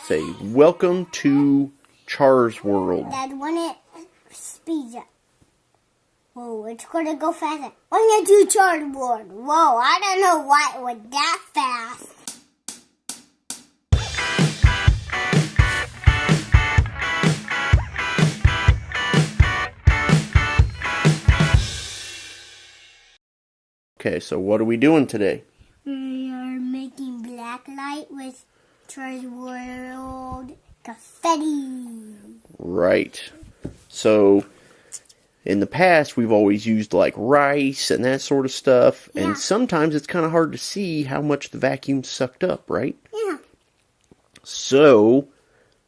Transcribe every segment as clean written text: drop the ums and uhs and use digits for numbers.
Say, welcome to Char's world. Dad, when it speeds up. Whoa, it's gonna go faster. When you do Char's world. Whoa, I don't know why it went that fast. Okay, so what are we doing today? We are making blacklight with Char's world confetti. Right. So, in the past, we've always used like rice and that sort of stuff. Yeah. And sometimes it's kind of hard to see how much the vacuum sucked up, right? Yeah. So,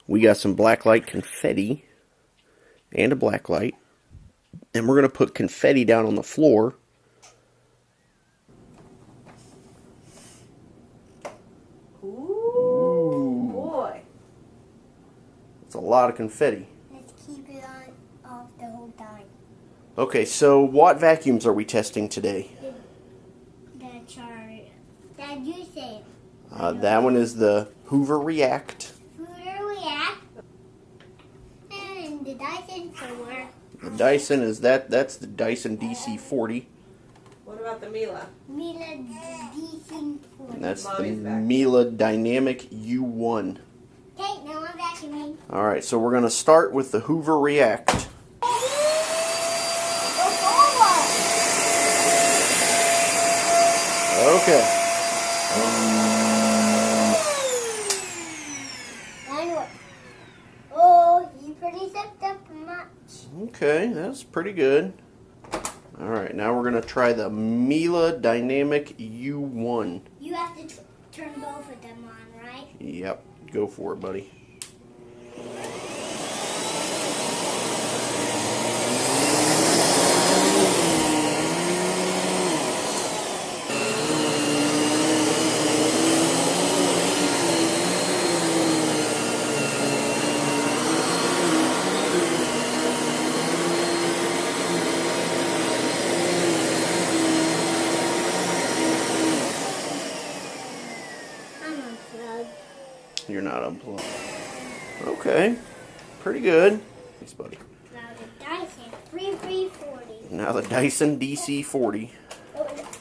we got some blacklight confetti and a blacklight. And we're going to put confetti down on the floor. Ooh, boy. It's a lot of confetti. Let's keep it on off the whole time. Okay, so what vacuums are we testing today? The Char. Dad, you say it. That one is the Hoover React. Hoover React. And the Dyson 4. The Dyson is that's the Dyson DC40. What about the Miele? Miele Dyson 4. And that's the Mommy's vacuum. Miele Dynamic U1. Okay, now I'm vacuuming. Alright, so we're going to start with the Hoover React. Okay. Anyway. Oh, you pretty sucked up much. Okay, that's pretty good. Alright, now we're going to try the Miele Dynamic U1. You have to turn both of them on, right? Yep, go for it, buddy. I'm unplugged. You're not unplugged. Okay, pretty good. Thanks, buddy. Now the Dyson 3340. Now the Dyson DC40.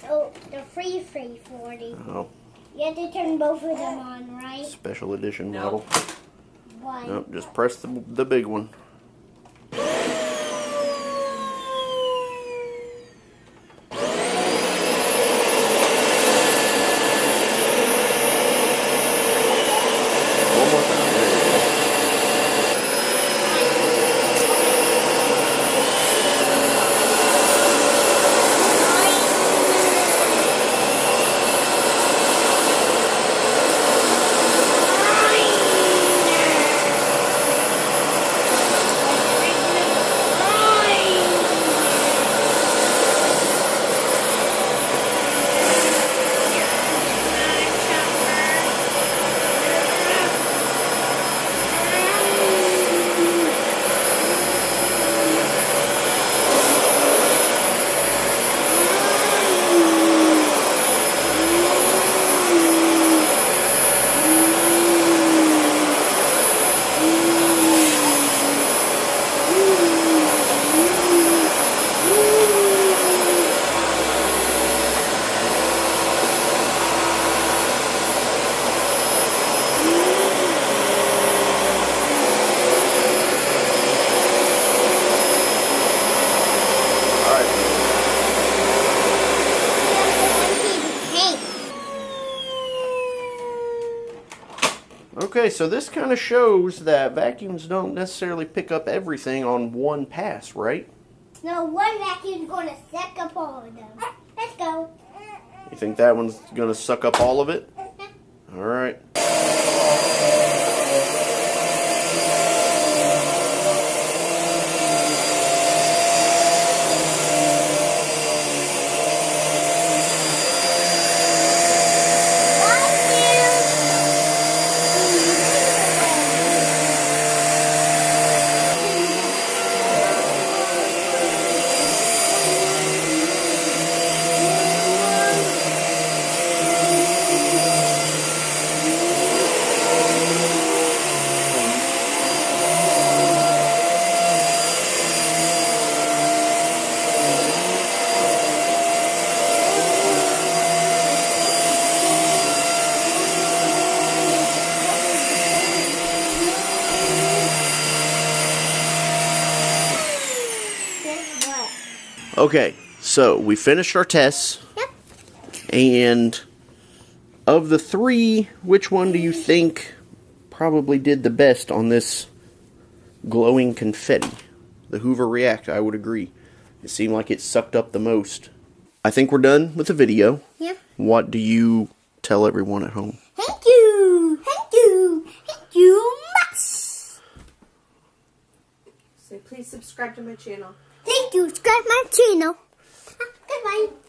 Oh, the 3340. Oh, You have to turn both of them on, right? special edition No. model. Why? Nope, just press the big one. One more time. There you go. Okay, so this kind of shows that vacuums don't necessarily pick up everything on one pass, right? No, one vacuum's going to suck up all of them. Let's go. You think that one's going to suck up all of it? All right. Okay, so we finished our tests. Yep. And of the three, which one do you think probably did the best on this glowing confetti? The Hoover React, I would agree. It seemed like it sucked up the most. I think we're done with the video. Yep. What do you tell everyone at home? Thank you. Thank you. Thank you much. Say please subscribe to my channel. Thank you. Subscribe my channel. Goodbye.